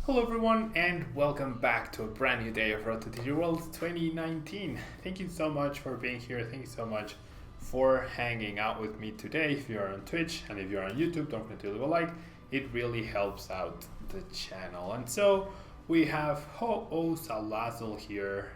Hello everyone and welcome back to a brand new day of Road to TCG World 2019. Thank you so much for being here. Thank you so much for hanging out with me today. If you are on Twitch and if you are on YouTube, don't forget to leave a like. It really helps out the channel. And so we have Ho-Oh Salazzle here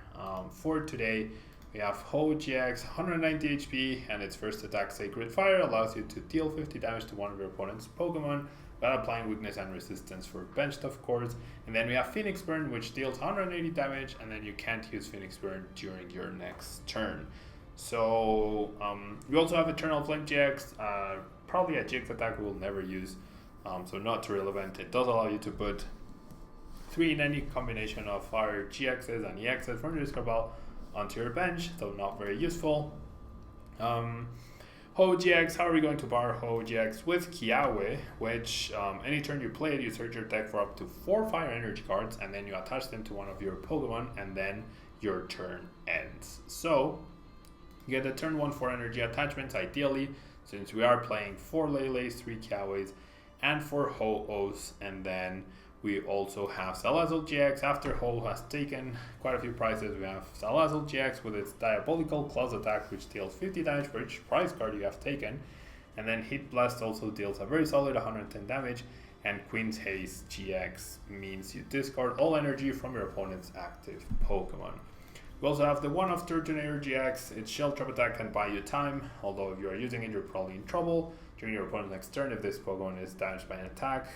for today. We have Ho GX 190 HP and its first attack Sacred Fire allows you to deal 50 damage to one of your opponent's Pokemon by applying weakness and resistance for benched, of course. And then we have Phoenix Burn, which deals 180 damage, and then you can't use Phoenix Burn during your next turn. So we also have Eternal Flame GX, probably a GX attack we will never use, so not too relevant. It does allow you to put 3 in any combination of fire GXs and EXs from your discard pile onto your bench, so not very useful. Ho GX, how are we going to bar Ho GX? With Kiawe, which any turn you play it, you search your deck for up to 4 fire energy cards and then you attach them to one of your Pokemon and then your turn ends. So you get a turn 1 4 energy attachments ideally, since we are playing 4 Lele's, 3 Kiawes, and 4 Ho-Ohs, and then we also have Salazzle GX. After Ho has taken quite a few prizes, we have Salazzle GX with its Diabolical Claws attack, which deals 50 damage for each prize card you have taken. And then Hit Blast also deals a very solid 110 damage. And Queen's Haste GX means you discard all energy from your opponent's active Pokemon. We also have the One-Off Turtonator GX. Its Shell Trap attack can buy you time, although if you are using it, you're probably in trouble. During your opponent's next turn, if this Pokemon is damaged by an attack,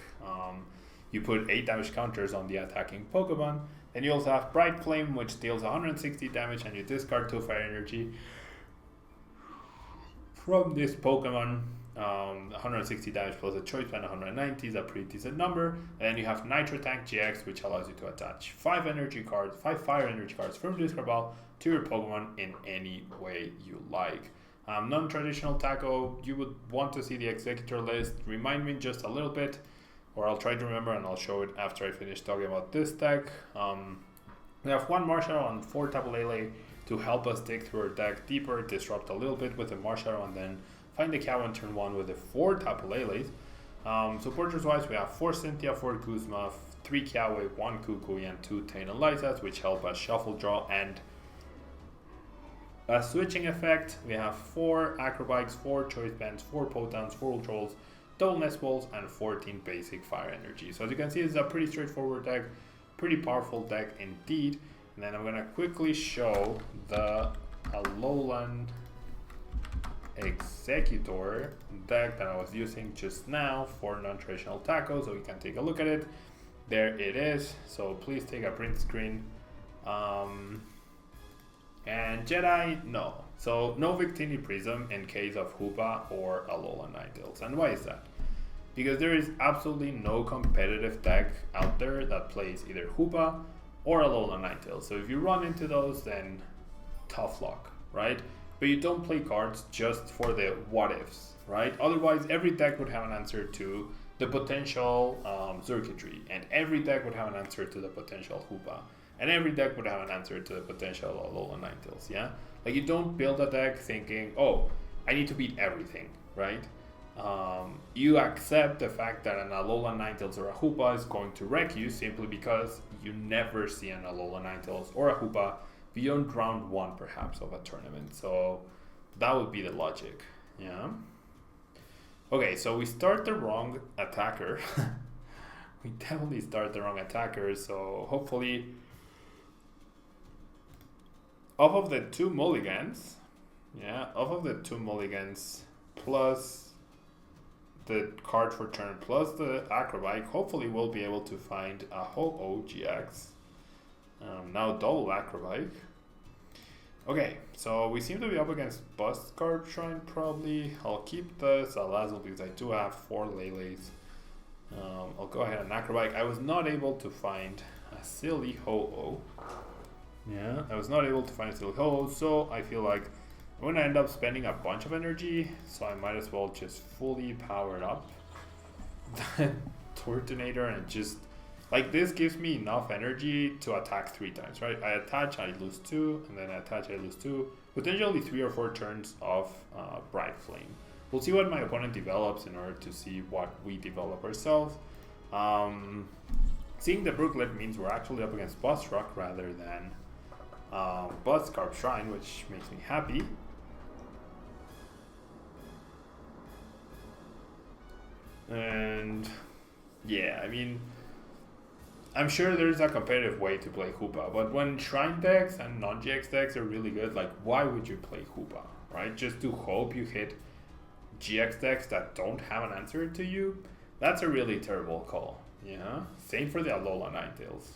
you put 8 damage counters on the attacking Pokemon. Then you also have Bright Flame, which deals 160 damage and you discard 2 fire energy from this Pokemon. 160 damage plus a choice band 190 is a pretty decent number. And then you have Nitro Tank GX, which allows you to attach 5 fire energy cards from the discard pile to your Pokemon in any way you like. Non-traditional Taco, you would want to see the Executor list. Remind me just a little bit, or I'll try to remember and I'll show it after I finish talking about this deck. We have 1 Marshall and 4 Tapu Lele to help us dig through our deck deeper, disrupt a little bit with the Marshall, and then find the cow on turn 1 with the 4 Tapu Leles. Supporters wise, we have 4 Cynthia, 4 Guzma, 3 Kiawe, 1 Kukui, and 2 Tain and Lysas, which help us shuffle draw and a switching effect. We have 4 Acrobikes, 4 Choice Bands, 4 Potowns, 4 Ultrolls, double Nest Balls, and 14 basic fire energy. So as you can see, it's a pretty straightforward deck, pretty powerful deck indeed. And then I'm going to quickly show the Alolan Executor deck that I was using just now for non-traditional Taco, so you can take a look at it. There it is, so please take a print screen. And Jedi, no. So no Victini Prism in case of Hoopa or Alolan Ninetales. And why is that? Because there is absolutely no competitive deck out there that plays either Hoopa or Alolan Ninetales. So if you run into those, then tough luck, right? But you don't play cards just for the what ifs, right? Otherwise, every deck would have an answer to the potential circuitry, and every deck would have an answer to the potential Hoopa, and every deck would have an answer to the potential Alolan Ninetales, yeah? Like, you don't build a deck thinking, oh, I need to beat everything, right? You accept the fact that an Alolan Ninetales or a Hoopa is going to wreck you simply because you never see an Alolan Ninetales or a Hoopa beyond round 1 perhaps of a tournament. So that would be the logic, yeah? Okay, so we start the wrong attacker. We definitely start the wrong attacker, so hopefully off of the 2 mulligans, plus the card for turn plus the Acrobike, hopefully we'll be able to find a Ho-Oh GX. Now double Acrobike. Okay, so we seem to be up against Bust Card Shrine probably. I'll keep the Salazzle because I do have 4 Lele's. I'll go ahead and Acrobike. I was not able to find a silly Ho-Oh. Yeah, I was not able to find a silly Ho-Oh, so I feel like I'm going to end up spending a bunch of energy, so I might as well just fully power it up the Tortonator and just, like, this gives me enough energy to attack 3 times, right? I attach, I lose 2, and then I attach, I lose 2. Potentially 3 or 4 turns of Bright Flame. We'll see what my opponent develops in order to see what we develop ourselves. seeing the Brooklet means we're actually up against Boss Rock rather than Boss Carp Shrine, which makes me happy. And yeah, I mean, I'm sure there's a competitive way to play Hoopa, but when Shrine decks and non-GX decks are really good, like, why would you play Hoopa, right? Just to hope you hit GX decks that don't have an answer to you? That's a really terrible call, yeah? Same for the Alola Ninetales.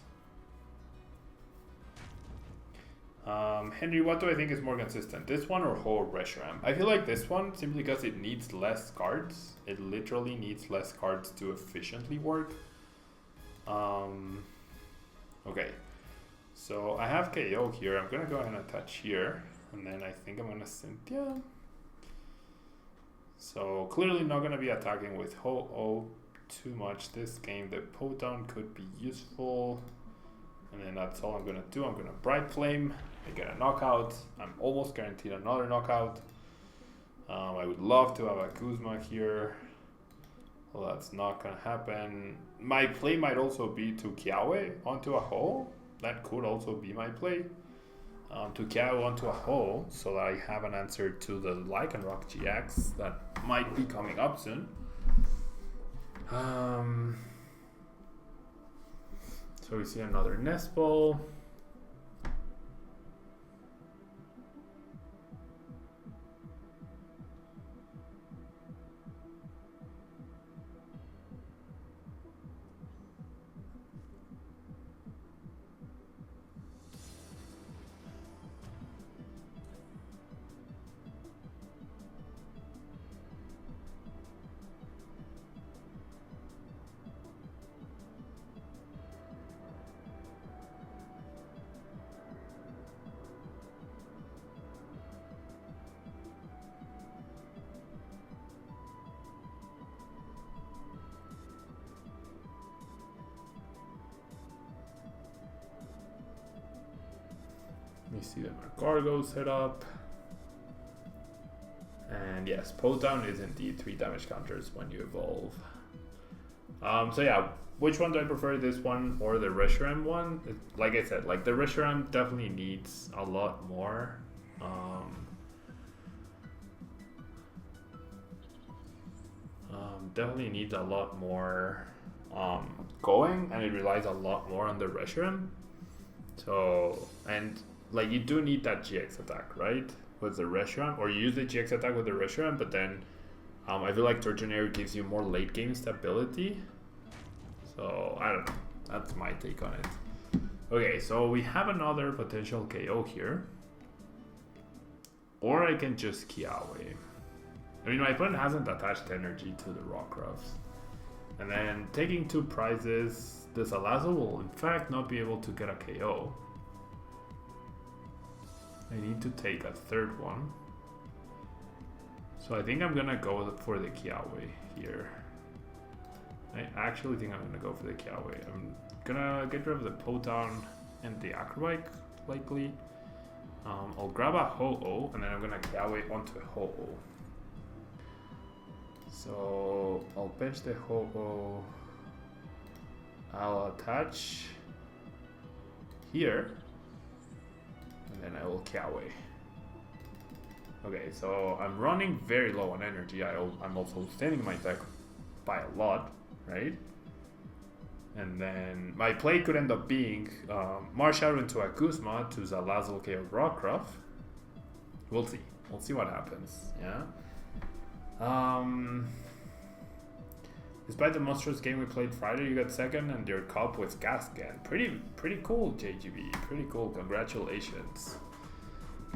Henry, what do I think is more consistent? This one or Ho Reshiram? I feel like this one, simply because it needs less cards. It literally needs less cards to efficiently work. Okay, so I have KO here. I'm gonna go ahead and attach here, and then I think I'm gonna Cynthia. So clearly not gonna be attacking with Ho-Oh too much this game. The Potown could be useful, and then that's all I'm gonna do. I'm gonna Bright Flame. I get a knockout. I'm almost guaranteed another knockout. I would love to have a Kuzma here. Well, that's not gonna happen. My play might also be to Kiawe onto a Ho. That could also be my play. To Kiawe onto a Ho, so that I have an answer to the Lycanroc GX that might be coming up soon. So we see another Nest Ball. We see the Cargo set up. And yes, Potown is indeed 3 damage counters when you evolve. So yeah, which one do I prefer, this one or the Reshiram one? Like I said, like the Reshiram definitely needs a lot more. Definitely needs a lot more going, and it relies a lot more on the Reshiram. So, and like you do need that GX attack, right? With the Reshiram, or you use the GX attack with the Reshiram, but then I feel like Tortionary gives you more late game stability. So I don't know. That's my take on it. Okay, so we have another potential KO here. Or I can just Kiawe. I mean, my opponent hasn't attached energy to the Rockruffs. And then taking 2 prizes, the Salazzle will in fact not be able to get a KO. I need to take a 3rd one. So I think I'm gonna go for the Kiawe here. I actually think I'm gonna go for the Kiawe. I'm gonna get rid of the Potown and the Acrobike, likely. I'll grab a Ho-Oh, and then I'm gonna Kiawe onto a Ho-Oh. So I'll bench the Ho-Oh. I'll attach here, and then I will Kiawe. Okay, so I'm running very low on energy. I'm also thinning my deck by a lot, right? And then my play could end up being Marsh out into a Kuzma to Salazzle KO Rockruff. We'll see. We'll see what happens, yeah? Despite the monstrous game we played Friday, you got 2nd and your cup with Gascan. Pretty cool, JGB. Pretty cool. Congratulations.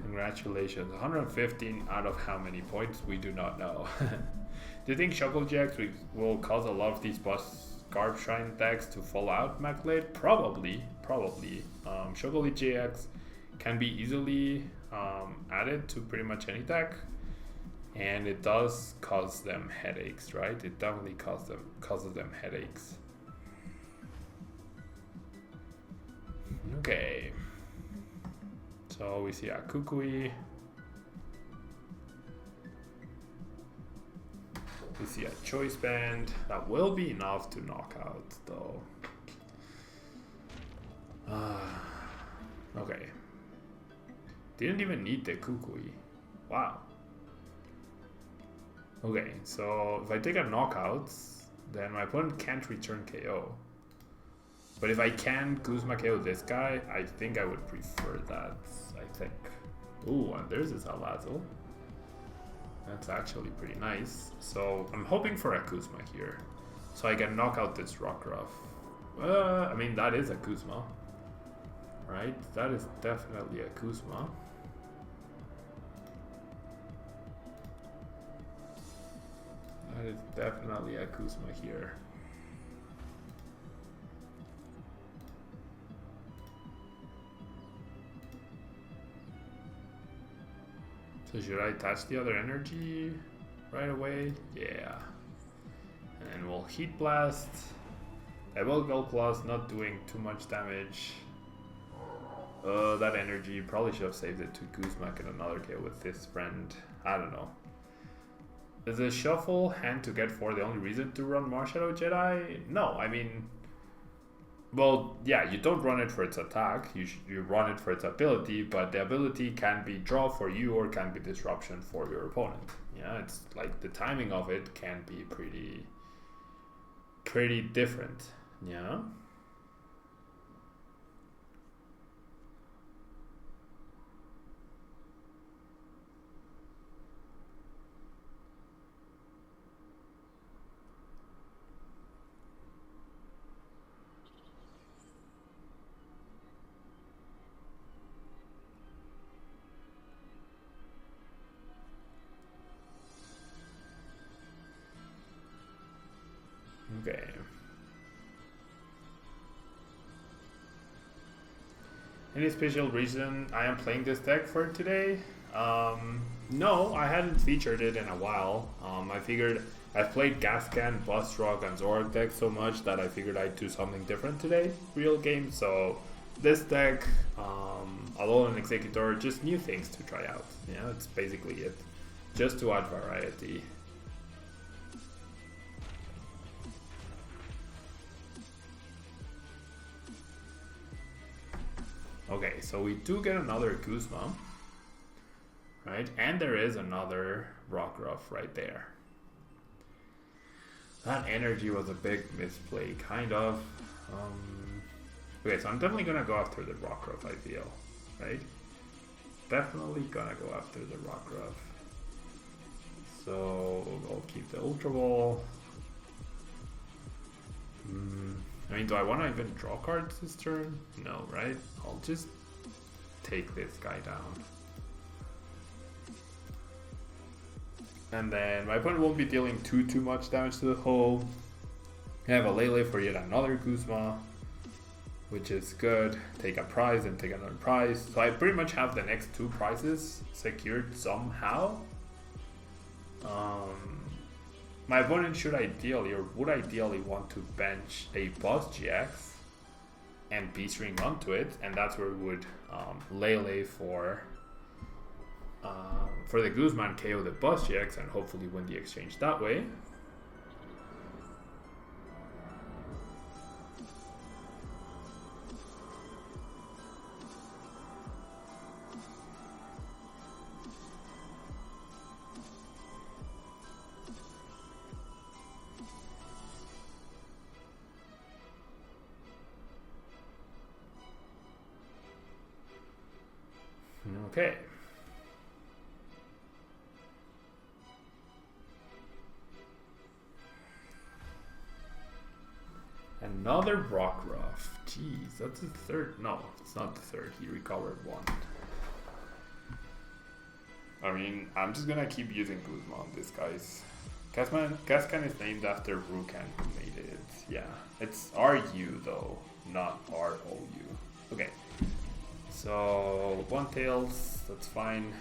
Congratulations. 115 out of how many points? We do not know. Do you think Shuckle GX will cause a lot of these boss Garb Shrine decks to fall out, MacLade? Probably. Shuckle GX can be easily added to pretty much any deck. And it does cause them headaches, right? It definitely causes them headaches. Okay. So we see a Kukui. We see a Choice Band. That will be enough to knock out, though. Okay. Didn't even need the Kukui. Wow. Okay, so if I take a knockout, then my opponent can't return KO. But if I can Kuzma KO this guy, I think I would prefer that, I think. Ooh, and there's this Alazo. That's actually pretty nice. So I'm hoping for a Kuzma here. So I can knock out this Rockruff. I mean, that is a Kuzma. Right? That is definitely a Kuzma. That is definitely a Kuzma here. So should I attach the other energy right away? Yeah. And we'll Heat Blast. I will go plus, not doing too much damage. That energy, probably should have saved it to Guzmak and another KO with this friend. I don't know. Is the shuffle hand to get 4 the only reason to run Marshadow Jedi? No, I mean... Well, yeah, you don't run it for its attack, you run it for its ability, but the ability can be draw for you or can be disruption for your opponent. Yeah, it's like the timing of it can be pretty different. Yeah. Okay. Any special reason I am playing this deck for today? No, I hadn't featured it in a while. I figured I've played Gascan, Bustrock, and Zorak deck so much that I figured I'd do something different today, real game. So this deck, Alolan Executor, just new things to try out. Yeah, that's basically it. Just to add variety. Okay, so we do get another Kuzma, right? And there is another Rockruff right there. That energy was a big misplay, kind of. Okay, so I'm definitely gonna go after the Rockruff, I feel, right? Definitely gonna go after the Rockruff. So I'll keep the Ultra Ball. I mean, do I want to even draw cards this turn? No, right? I'll just take this guy down. And then my opponent won't be dealing too much damage to the hull. I have a Lele for yet another Guzma, which is good. Take a prize and take another prize. So I pretty much have the next 2 prizes secured somehow. My opponent should ideally, or would ideally, want to bench a Boss GX and Beast Ring onto it, and that's where we would Lele for the Guzman, KO the Boss GX, and hopefully win the exchange that way. Okay. Another Rockruff. Jeez, that's the 3rd. No, it's not the 3rd. He recovered 1. I mean, I'm just gonna keep using Guzma on this guy's. Gascan is named after Rukan who made it. Yeah, it's RU though, not ROU. Okay. So, 1 Tails, that's fine.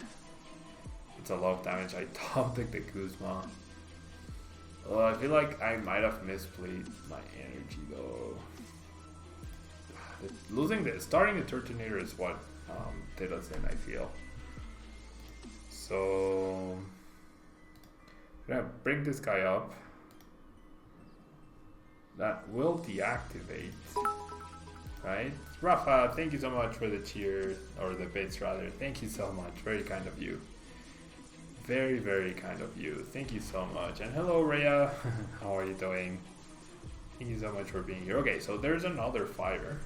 It's a lot of damage. I top deck the Kuzma. I feel like I might have misplayed my energy though. Starting the Turtonator is what did us in, I feel. So, I'm gonna bring this guy up. That will deactivate right? Rafa, thank you so much for the cheers, or the bits rather. Thank you so much. Very kind of you. Very, very kind of you. Thank you so much. And hello, Rhea. How are you doing? Thank you so much for being here. Okay, so there's another fire.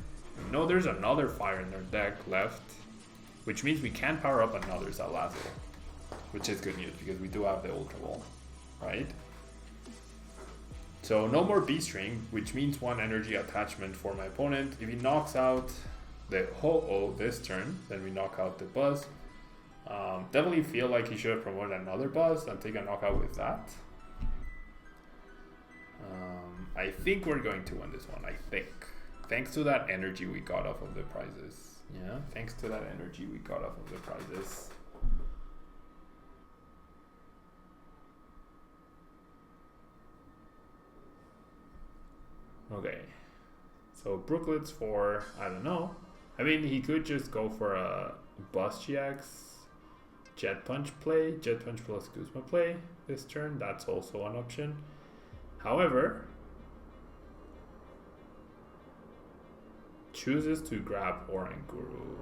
No, there's another fire in their deck left, which means we can power up another Salazzle, which is good news because we do have the Ultra Ball, right? So no more B-String, which means 1 energy attachment for my opponent. If he knocks out the Ho-Oh this turn, then we knock out the Buzz. Definitely feel like he should have promoted another Buzz and take a knockout with that. I think we're going to win this one, I think. Thanks to that energy we got off of the prizes. Yeah, thanks to that energy we got off of the prizes. Okay. So Brooklets for, I don't know. I mean, he could just go for a Buzz GX, Jet Punch play, Jet Punch plus Guzma play this turn. That's also an option. However, chooses to grab Oranguru.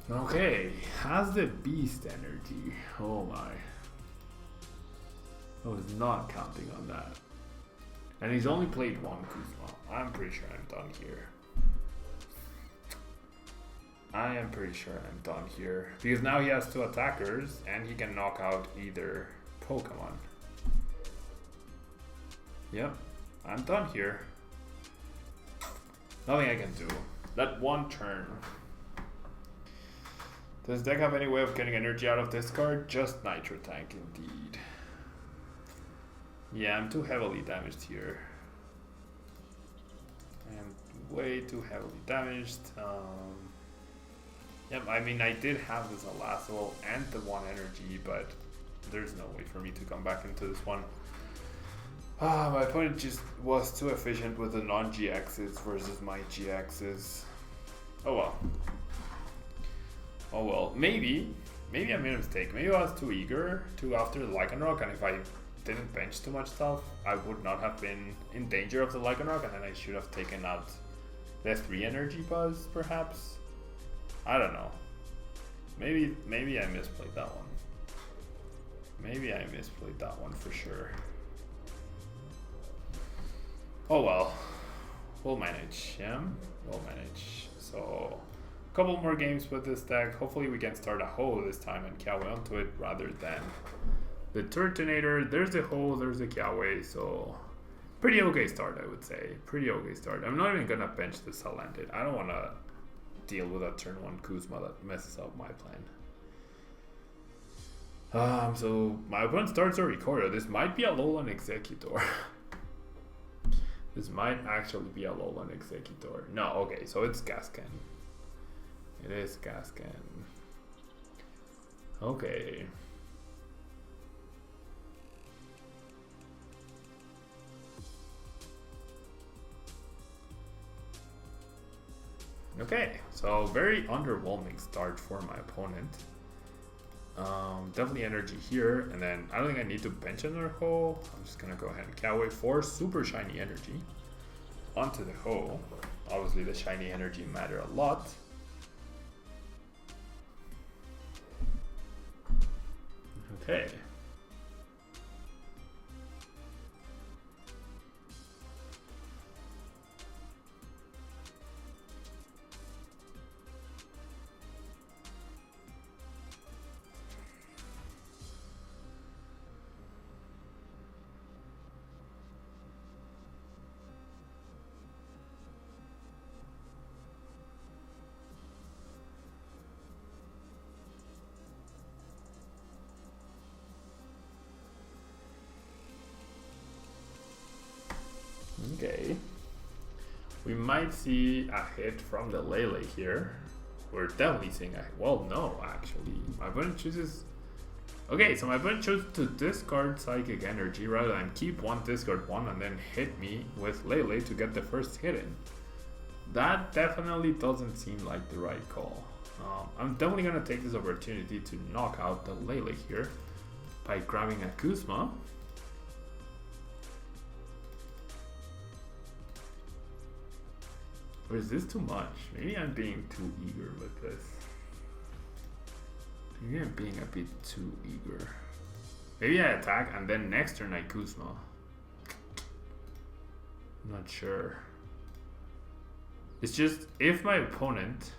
Okay, has the beast energy. Oh my. I was not counting on that. And he's only played 1 Kuzma. I'm pretty sure I'm done here. I am pretty sure I'm done here. Because now he has 2 attackers and he can knock out either Pokemon. Yep, I'm done here. Nothing I can do. That one turn. Does deck have any way of getting energy out of this card? Just Nitro Tank indeed. Yeah, I'm too heavily damaged here. I am way too heavily damaged. Yep, I mean I did have this Salazzle and the 1 energy, but there's no way for me to come back into this one. My opponent just was too efficient with the non-GXs versus my GXs. Oh well. Oh well, maybe I made a mistake. Maybe I was too eager to after the Lycanroc, and if I didn't bench too much stuff, I would not have been in danger of the Lycanroc, and then I should have taken out the 3 energy Buzz, perhaps. I don't know. Maybe I misplayed that one. Maybe I misplayed that one for sure. Oh well. We'll manage, yeah? We'll manage. So couple more games with this deck. Hopefully we can start a Ho this time and Kiawe onto it rather than the Turtonator. There's the Ho, there's the Kiawe, so pretty okay start, I would say. Pretty okay start. I'm not even gonna bench the Salandit. I don't wanna deal with a turn 1 Kuzma that messes up my plan. So my opponent starts a Ricorio. This might be a Alolan Executor. This might actually be a Alolan Executor. No, okay, so it's Gascan. It is Gascan. Okay. Okay, so very underwhelming start for my opponent. Definitely energy here, and then I don't think I need to bench another Ho. I'm just gonna go ahead and Kiawe for super shiny energy onto the Ho. Obviously the shiny energy matter a lot. Okay. We might see a hit from the Lele here. We're definitely seeing a, well, no, actually. My opponent chooses, okay, so my opponent chose to discard Psychic Energy rather than keep one, discard one, and then hit me with Lele to get the first hit in. That definitely doesn't seem like the right call. I'm definitely going to take this opportunity to knock out the Lele here by grabbing a Kuzma. Or is this too much? Maybe I'm being too eager with this. Maybe I'm being a bit too eager. Maybe I attack and then next turn I Kuzma. I'm not sure. It's just if my opponent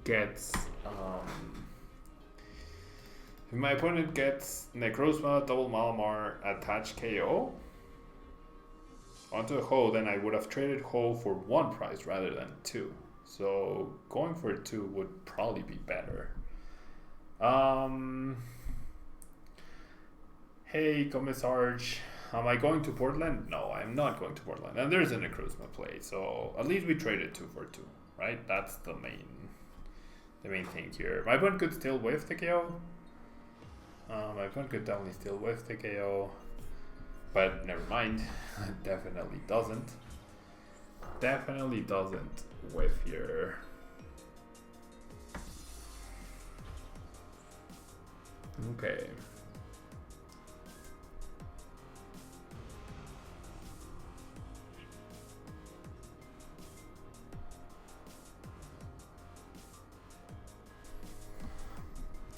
gets Necrozma, double Malamar, attach KO onto a Ho, then I would have traded Ho for 1 price rather than 2. So going for 2 would probably be better. Hey, Commissarge, am I going to Portland? No, I'm not going to Portland. And there's a Necrozma play, so at least we traded 2 for 2, right? That's the main thing here. My opponent could still whiff the KO. My opponent could definitely still whiff the KO. But never mind, definitely doesn't. Definitely doesn't whiff here. Okay.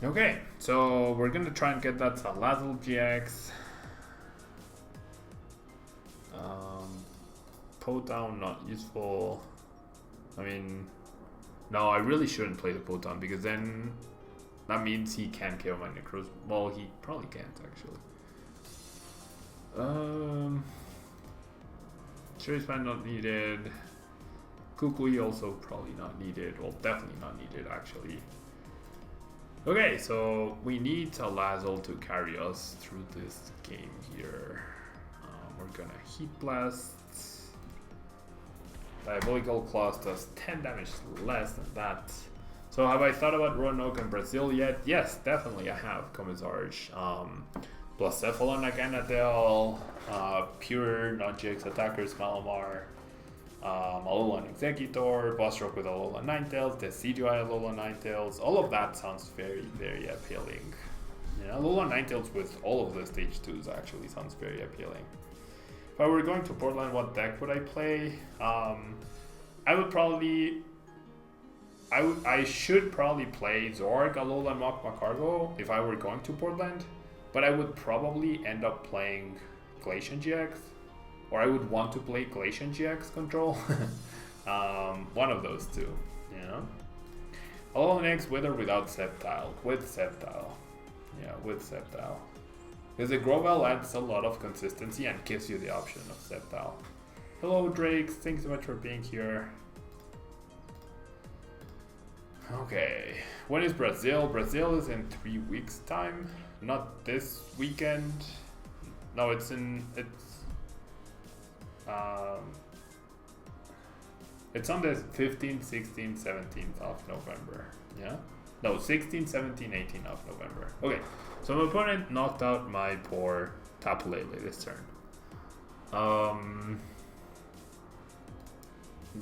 Okay, so we're gonna try and get that Salazzle GX. Potown, not useful. I mean, no, I really shouldn't play the Potown because then that means he can't KO my Necros. Well, he probably can't actually. Cherry Span not needed. Kukui also probably not needed. Well, definitely not needed actually. Okay, so we need Salazzle to carry us through this game here. We're gonna Heat Blast. Diabolical Claws does 10 damage less than that. So have I thought about Roanoke and Brazil yet? Yes, definitely I have, Commissarge. Plus Cephalon Aganadel, Pure non-GX attackers, Malamar, Alolan Executor, Boss Rock with Alolan Ninetales, the CGI Alolan Ninetales. All of that sounds very, very appealing. Yeah, Alolan Ninetales with all of the stage 2s actually sounds very appealing. If I were going to Portland, what deck would I play? I should probably play Zorg, Alolan Mach Macargo if I were going to Portland, but I would probably end up playing Glacian GX, or I would want to play Glacian GX Control. One of those two, you know? Alolan X with or without Sceptile? With Sceptile. Yeah, with Sceptile. Because the Grovyle adds a lot of consistency and gives you the option of Sceptile. Hello Drakes, thanks so much for being here. Okay, when is Brazil? Brazil is in 3 weeks time. Not this weekend. No, it's on the 15th, 16th, 17th of November. Yeah? No, 16th, 17th, 18th of November. Okay, so my opponent knocked out my poor Tapu Lele this turn.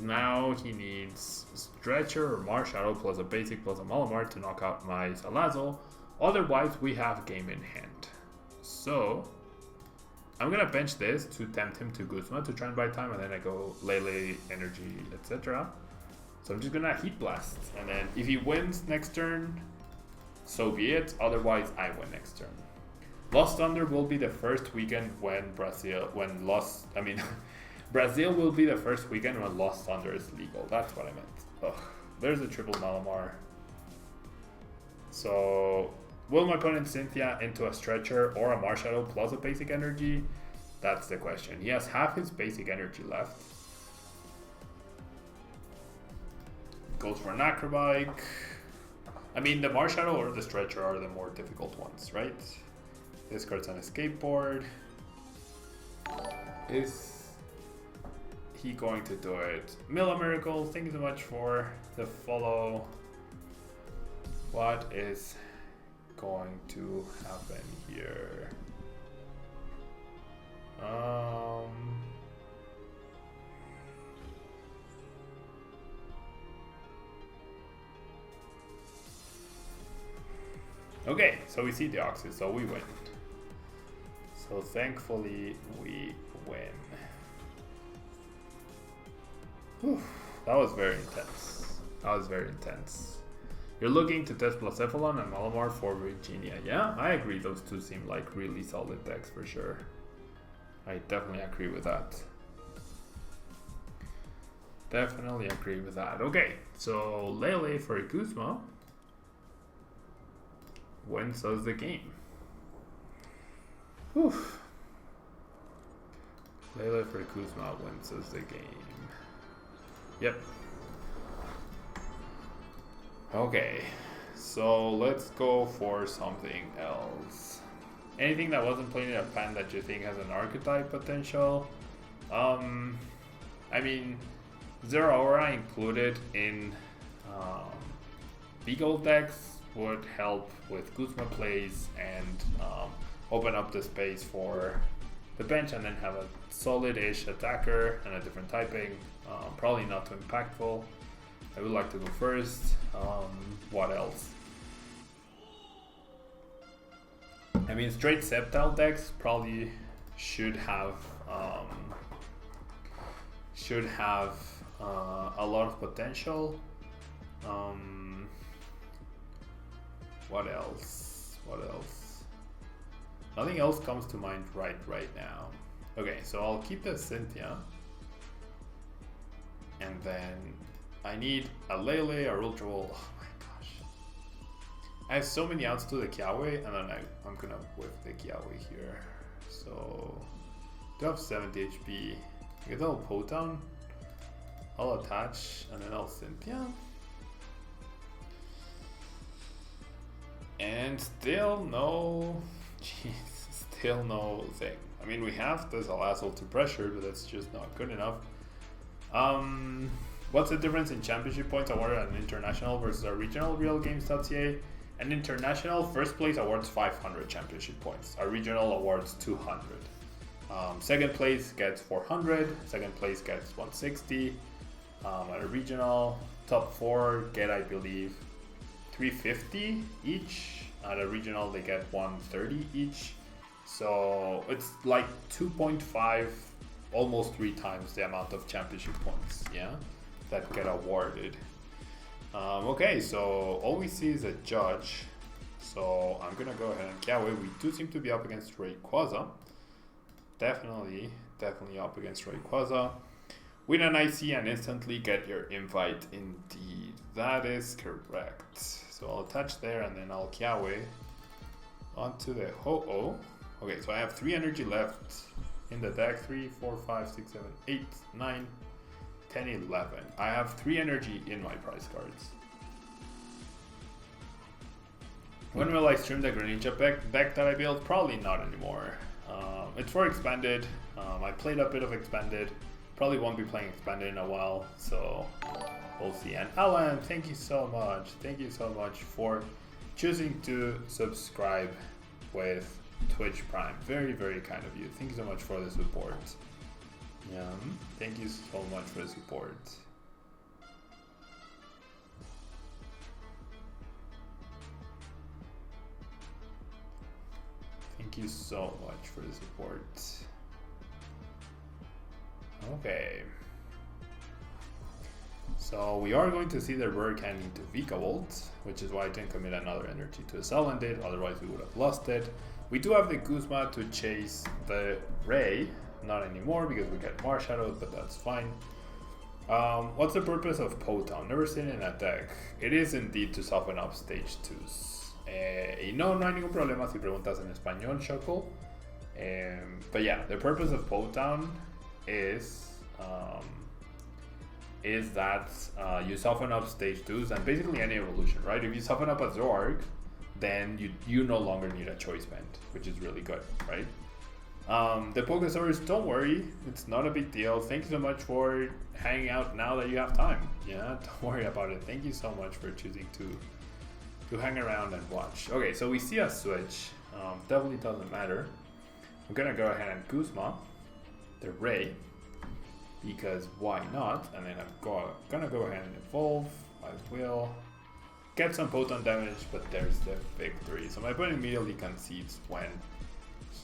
Now he needs Stretcher or Marshadow plus a basic plus a Malamar to knock out my Salazzle. Otherwise, we have game in hand. So I'm gonna bench this to tempt him to Guzma to try and buy time, and then I go Lele, Energy, etc. So I'm just gonna Heat Blast, and then if he wins next turn, so be it. Otherwise, I win next turn. Lost Thunder will be the first weekend when Brazil will be the first weekend when Lost Thunder is legal. That's what I meant. Ugh, there's a triple Malamar. So will my opponent Cynthia into a Stretcher or a Marshadow plus a basic energy? That's the question. He has half his basic energy left. Goes for an Acrobike. I mean, the Marshadow or the Stretcher are the more difficult ones, right? Discards on a Skateboard. he going to do it? Mila Miracle, thank you so much for the follow. What is going to happen here? Okay, so we see the Oxys, so we win. So thankfully we win. Whew, that was very intense. That was very intense. You're looking to test Blacephalon and Malamar for Virginia. Yeah, I agree. Those two seem like really solid decks for sure. I definitely agree with that. Definitely agree with that. Okay, so Lele for Kuzma wins us the game. Whew. Lele for Kuzma wins us the game. Yep. Okay, so let's go for something else. Anything that wasn't played in a pan that you think has an archetype potential? I mean, Zero Aura included in Beagle decks would help with Kuzma plays and open up the space for the bench and then have a solid-ish attacker and a different typing. Probably not too impactful. I would like to go first. What else? I mean, straight Sceptile decks probably should have a lot of potential. What else? What else? Nothing else comes to mind right now. Okay, so I'll keep the Cynthia, and then I need a Lele, a Ultra Ball. Oh my gosh. I have so many outs to the Kiawe, and then I'm gonna whip the Kiawe here. So, do have 70 HP. I guess I'll Potown. I'll attach, and then I'll Cynthia. And still no... Jeez, still no thing. I mean, we have this Alazzle to pressure, but that's just not good enough. What's the difference in championship points awarded at an international versus a regional? RealGames.ca. An international first place awards 500 championship points. A regional awards 200. Second place gets 400. Second place gets 160. At a regional, top 4 get, I believe, 350 each. At a regional, they get 130 each. So it's like 2.5, almost 3 times the amount of championship points, yeah, that get awarded. Okay, so all we see is a judge. So I'm gonna go ahead and Kiawe. We do seem to be up against Rayquaza. Definitely up against Rayquaza. Win an IC and instantly get your invite. Indeed, that is correct. So I'll attach there and then I'll Kiawe onto the Ho-Oh. Okay, so I have 3 energy left in the deck. 3, 4, 5, 6, 7, 8, 9, 10, 11. I have 3 energy in my prize cards. When will I stream the Greninja deck that I built? Probably not anymore. It's for Expanded. I played a bit of Expanded. Probably won't be playing Expanded in a while, so we'll see. And Alan, thank you so much. Thank you so much for choosing to subscribe with Twitch Prime. Very, very kind of you. Thank you so much for the support. Yeah, thank you so much for the support. Thank you so much for the support. Okay. So we are going to see the rare candy to Vikavolt, which is why I didn't commit another energy to a Salandit, otherwise we would have lost it. We do have the Guzma to chase the Ray, not anymore because we get Marshallowed, but that's fine. What's the purpose of Potown? Never seen it in a deck. It is indeed to soften up stage 2s. Y no hay ningún problema si preguntas en español, Shoko. But yeah, the purpose of Potown is that you soften up stage 2s and basically any evolution, right? If you soften up a Zorg, then you no longer need a choice band, which is really good, right? The Pokesaurus, don't worry, it's not a big deal. Thank you so much for hanging out now that you have time. Yeah, don't worry about it. Thank you so much for choosing to hang around and watch. Okay, so we see a switch. Definitely doesn't matter. I'm gonna go ahead and Guzma the Ray, because why not? And then I'm gonna go ahead and evolve. I will get some potent damage, but there's the victory. So my opponent immediately concedes when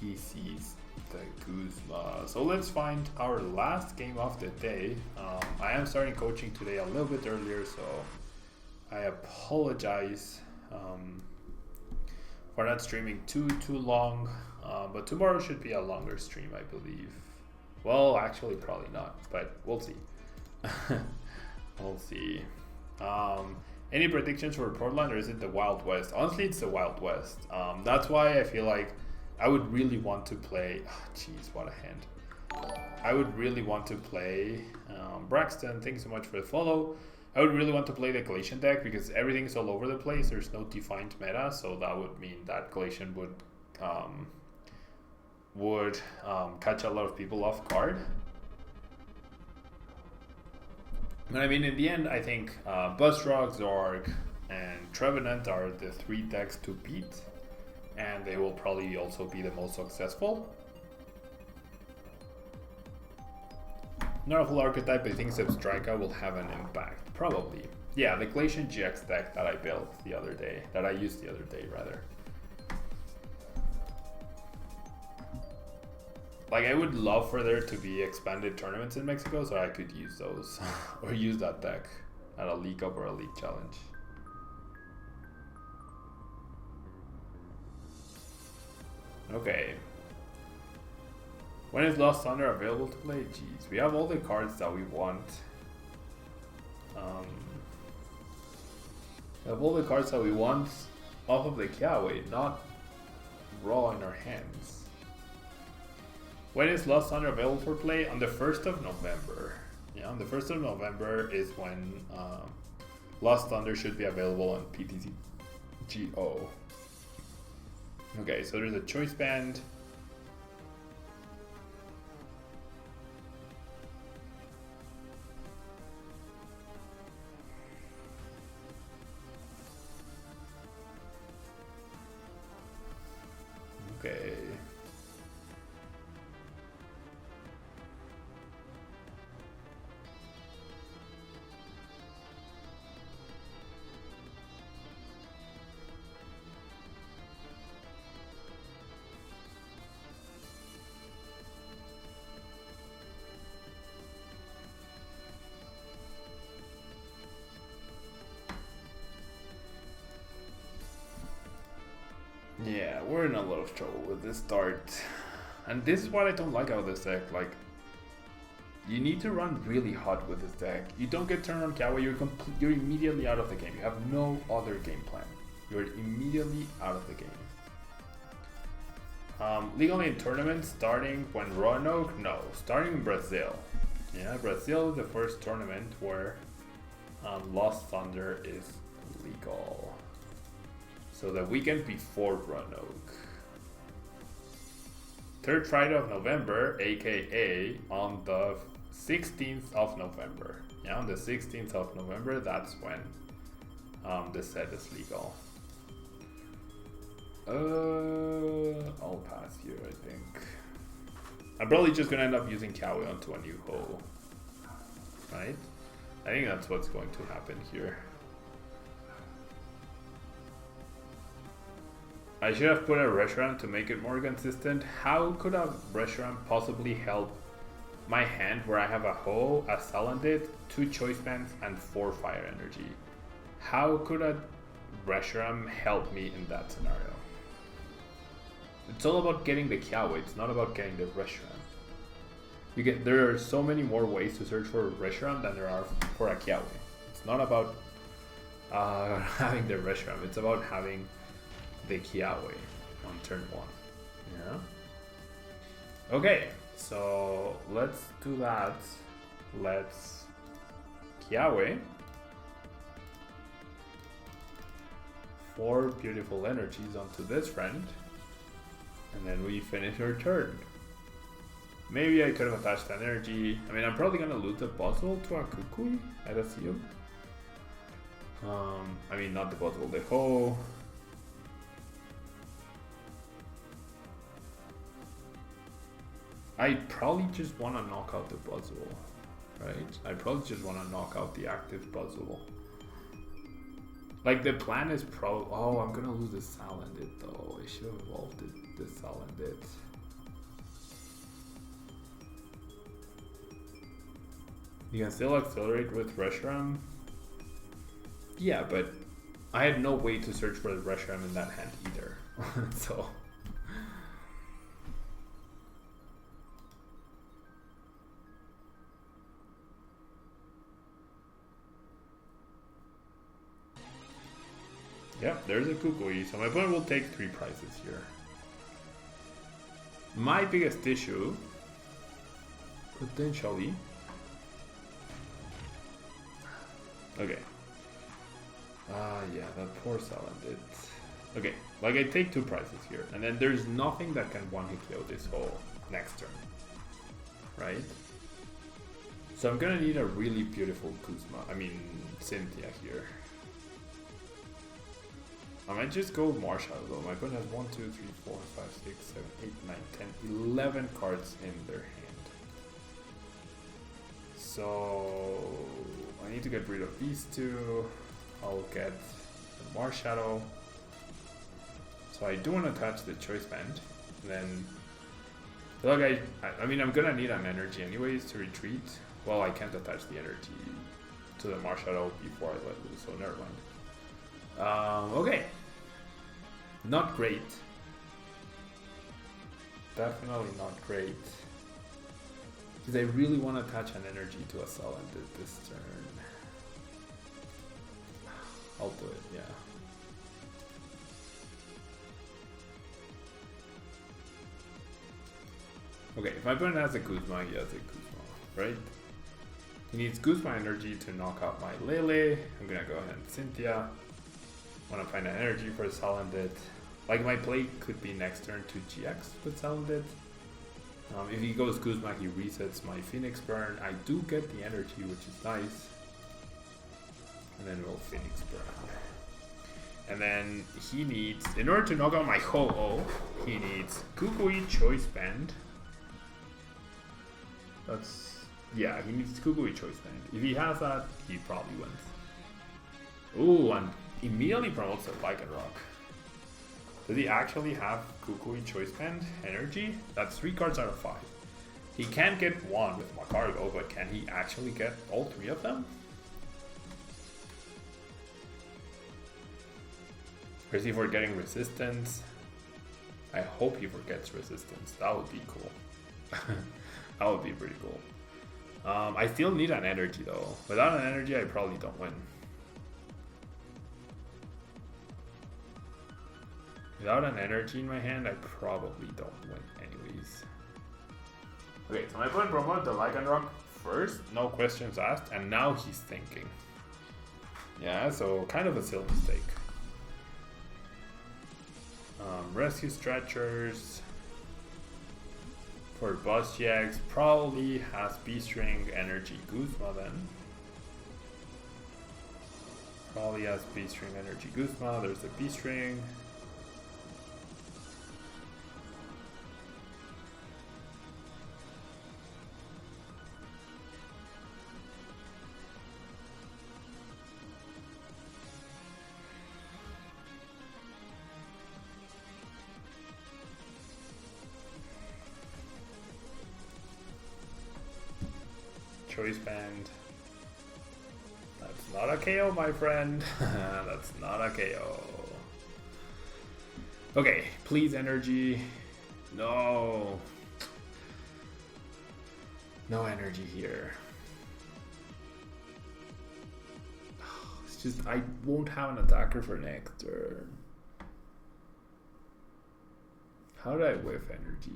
he sees the Guzma. So let's find our last game of the day. I am starting coaching today a little bit earlier, so I apologize for not streaming too long. But tomorrow should be a longer stream, I believe. Well, actually, probably not, but we'll see. We'll see. Any predictions for Portland, or is it the Wild West? Honestly, it's the Wild West. That's why I feel like I would really want to play. Jeez, what a hand! I would really want to play Braxton. Thanks so much for the follow. I would really want to play the Glacian deck because everything's all over the place. There's no defined meta, so that would mean that Glacian would catch a lot of people off guard. But I mean, in the end, I think Buzzrock, Zorg, and Trevenant are the 3 decks to beat, and they will probably also be the most successful. Not a full archetype, but I think Zebstrika will have an impact. Probably. Yeah, the Glacian GX deck that I built the other day, that I used the other day, rather. Like, I would love for there to be expanded tournaments in Mexico so I could use those or use that deck at a League Cup or a League Challenge. Okay. When is Lost Thunder available to play? Jeez, we have all the cards that we want. We have all the cards that we want off of the Kiawe, not raw in our hands. When is Lost Thunder available for play? On the 1st of November. Yeah, on the 1st of November is when Lost Thunder should be available on PTCGO. Okay, so there's a choice band. Okay. Yeah, we're in a lot of trouble with this start. And this is what I don't like about this deck. Like, you need to run really hot with this deck. You don't get turned on Kawa, you're immediately out of the game. You have no other game plan. You're immediately out of the game. Legally in tournaments, starting when Roanoke? No, starting in Brazil. Yeah, Brazil is the first tournament where Lost Thunder is legal. So the weekend before Roanoke. 3rd Friday of November, aka on the 16th of November. Yeah, on the 16th of November, that's when the set is legal. I'll pass here, I think. I'm probably just gonna end up using Kawi onto a new hole. Right? I think that's what's going to happen here. I should have put a Reshiram to make it more consistent. How could a Reshiram possibly help my hand where I have a Ho, a Salandit, 2 Choice Bands, and 4 Fire Energy? How could a Reshiram help me in that scenario? It's all about getting the Kiawe, it's not about getting the Reshiram. There are so many more ways to search for a Reshiram than there are for a Kiawe. It's not about having the Reshiram, it's about having the Kiawe on turn 1. Yeah. Okay, so let's do that. Let's Kiawe. 4 beautiful energies onto this friend. And then we finish our turn. Maybe I could have attached energy. I mean, I'm probably gonna lose the puzzle to a Kukui, I'd assume. I mean, not the puzzle, the hoe. I probably just want to knock out the puzzle, right? I probably just want to knock out the active puzzle. Like, the plan is oh, I'm gonna lose the Salandit though. I should have evolved the Salandit. You can still accelerate with Reshiram. Yeah, but I had no way to search for the Reshiram in that hand either. So. Yep, there's a Kukui. So my opponent will take 3 prizes here. My biggest issue, potentially. Okay. Yeah, that poor Salandit. Okay, like I take 2 prizes here, and then there's nothing that can one-hit KO this whole next turn, right? So I'm gonna need a really beautiful Cynthia here. I might just go Marshall though. My opponent has 1, 2, 3, 4, 5, 6, 7, 8, 9, 10, 11 cards in their hand. So I need to get rid of these 2. I'll get the Marshadow. So I do want to attach the Choice Band. And then like I mean I'm gonna need an energy anyways to retreat. Well, I can't attach the energy to the Marshadow before I let loose, so never mind. Okay. Not great. Definitely not great. Because I really want to attach an energy to a Salandit this turn. I'll do it, yeah. Okay, if my opponent has a Guzma, he has a Guzma, right? He needs Guzma energy to knock out my Lele. I'm gonna go ahead and Cynthia. Want to find an energy for Salandit. Like, my play could be next turn to GX with Salandit. If he goes Guzma, he resets my Phoenix Burn. I do get the energy, which is nice. And then we'll Phoenix Burn. And then he needs, in order to knock out my Ho-Oh, he needs Kukui Choice Band. Yeah, he needs Kukui Choice Band. If he has that, he probably wins. Ooh, and immediately promotes a Lycanroc. Does he actually have Kukui Choice Band energy? That's 3 cards out of 5. He can't get 1 with Macargo, but can he actually get all 3 of them? Or is he forgetting resistance? I hope he forgets resistance. That would be cool. That would be pretty cool. I still need an energy though. Without an energy, I probably don't win. Without an energy in my hand, I probably don't win anyways. Okay, so my opponent promoted the Lycanroc first, no questions asked, and now he's thinking. Yeah, so kind of a silly mistake. Rescue Stretchers for Boss GX probably has B-String Energy Guzma then. Probably has B-String Energy Guzma, there's the B-String. Choice Band. That's not a KO, my friend. That's not a KO. Okay, please energy. No. No energy here. It's just, I won't have an attacker for next turn. How did I whiff energy?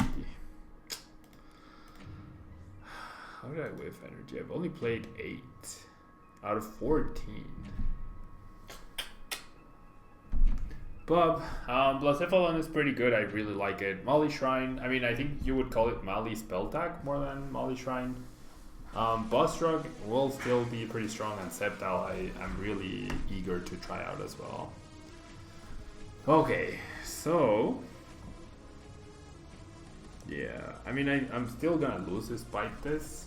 How did I whiff energy? I've only played 8 out of 14. Bub, Blacephalon is pretty good. I really like it. Molly Shrine, I mean, I think you would call it Molly Spell Tag more than Molly Shrine. Bustrug will still be pretty strong, and Sceptile I'm really eager to try out as well. Okay, so... yeah, I mean, I'm still gonna lose despite this.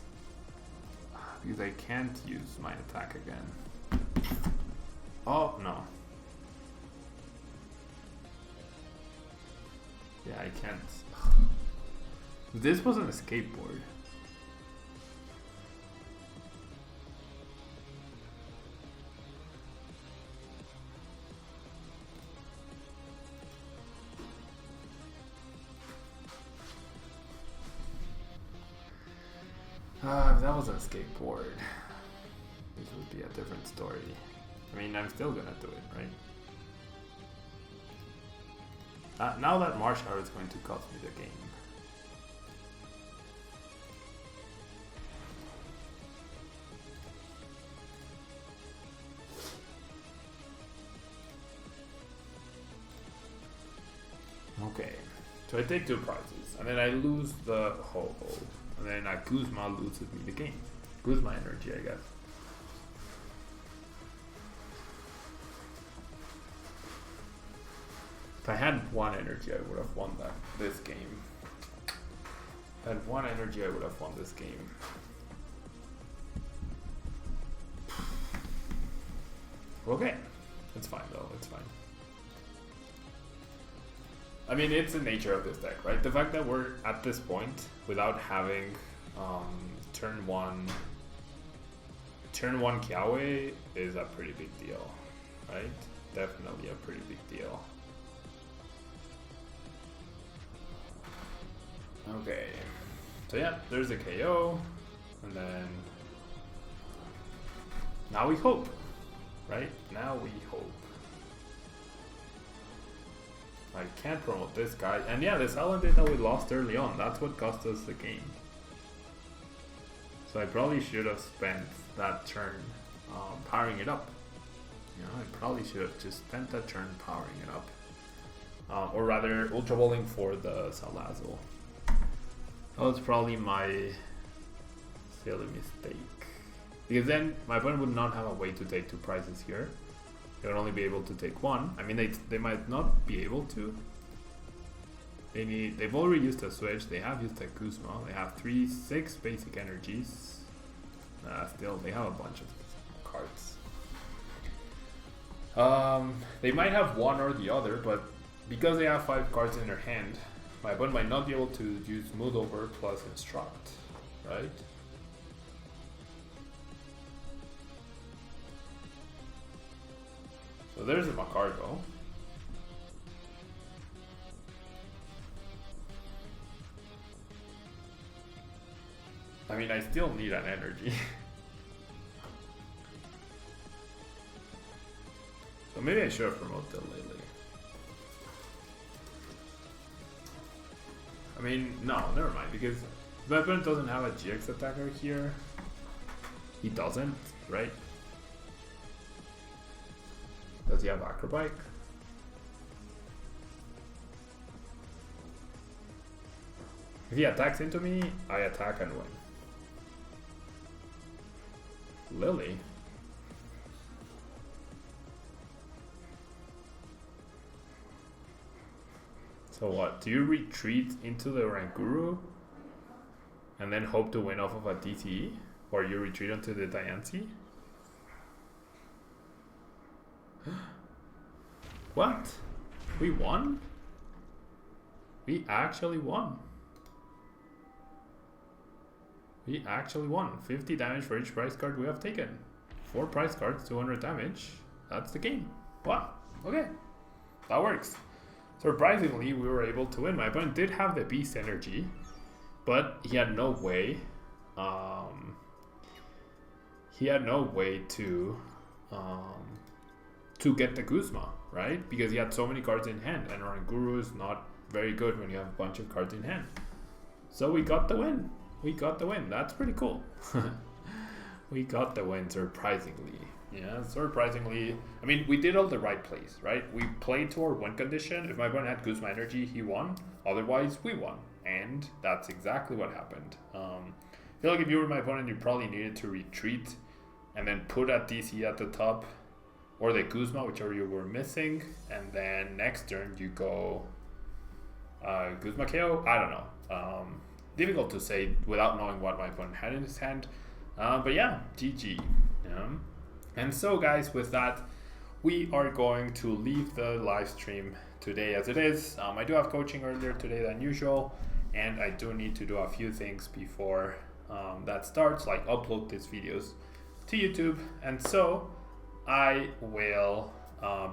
Because I can't use my attack again. Oh, no. Yeah, I can't. This wasn't a skateboard. If that was a skateboard, this would be a different story. I mean, I'm still gonna do it, right? Now that Marshall is going to cost me the game. Okay, so I take 2 prizes, and then I lose the Ho-Ho, and then Guzma loses me the game. Guzma energy, I guess. If I had 1 energy, I would have won this game. If I had 1 energy, I would have won this game. Okay, it's fine though, it's fine. I mean, it's the nature of this deck, right? The fact that we're at this point without having turn 1 Kiawe is a pretty big deal, right? Definitely a pretty big deal. Okay, so yeah, there's a KO, and then now we hope, right? Now we hope. I can't promote this guy, and yeah, the silent data we lost early on, that's what cost us the game. So I probably should have spent that turn powering it up. You know, I probably should have just spent that turn powering it up. Or rather, Ultra Bowling for the Salazzle. That was probably my silly mistake. Because then my opponent would not have a way to take 2 prizes here. They would only be able to take 1. I mean, they might not be able to. They've already used a switch. They have used a Guzma. They have 6 basic energies. Still, they have a bunch of cards. They might have one or the other, but because they have 5 cards in their hand, my opponent might not be able to use Mood Over plus Instruct, right? So there's a Macargo. I mean, I still need an energy. So maybe I should have promoted the Lily. I mean, no, never mind, because my opponent doesn't have a GX attacker here. He doesn't, right? Does he have Acrobike? If he attacks into me, I attack and win. Lily? So what? Do you retreat into the Ranguru and then hope to win off of a DTE? Or you retreat onto the Diancie? What? We won? We actually won. We actually won. 50 damage for each prize card we have taken. 4 prize cards, 200 damage. That's the game. Wow. Okay. That works. Surprisingly, we were able to win. My opponent did have the Beast energy, but he had no way. He had no way to get the Guzma, right? Because he had so many cards in hand, and Ranguru is not very good when you have a bunch of cards in hand. So we got the win. We got the win. That's pretty cool. We got the win, surprisingly. Yeah, surprisingly, I mean, we did all the right plays, right? We played to our win condition. If my opponent had Guzma energy, he won. Otherwise, we won. And that's exactly what happened. I feel like if you were my opponent, you probably needed to retreat and then put a DC at the top or the Guzma, whichever you were missing. And then next turn, you go Guzma KO. I don't know. Difficult to say without knowing what my opponent had in his hand. But yeah, GG. And so guys, with that, we are going to leave the live stream today as it is. I do have coaching earlier today than usual, and I do need to do a few things before that starts, like upload these videos to YouTube. And so I will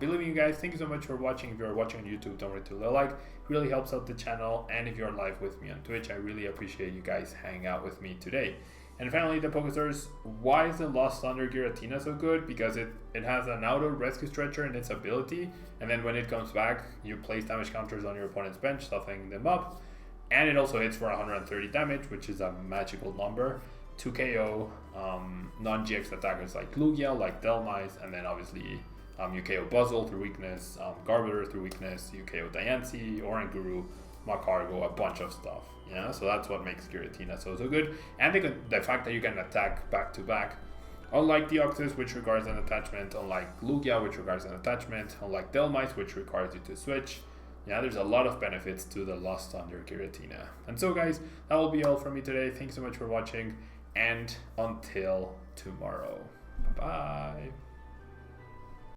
be leaving you guys. Thank you so much for watching. If you're watching on YouTube, don't forget to leave a like. It really helps out the channel. And if you're live with me on Twitch, I really appreciate you guys hanging out with me today. And finally, the Pokestars, why is the Lost Thunder Giratina so good? Because it has an auto rescue stretcher in its ability, and then when it comes back, you place damage counters on your opponent's bench, stuffing them up. And it also hits for 130 damage, which is a magical number, to KO non-GX attackers like Lugia, like Delmise, and then obviously you KO Buzzle through weakness, Garbiter through weakness, you KO Diancie, Oranguru, Macargo, a bunch of stuff. Yeah, so that's what makes Giratina so good. And the fact that you can attack back to back, unlike Deoxys, which requires an attachment, unlike Lugia, which requires an attachment, unlike Delmise, which requires you to switch. Yeah, there's a lot of benefits to the Lost Thunder Giratina. And so guys, that will be all from me today. Thanks so much for watching, and until tomorrow. Bye-bye.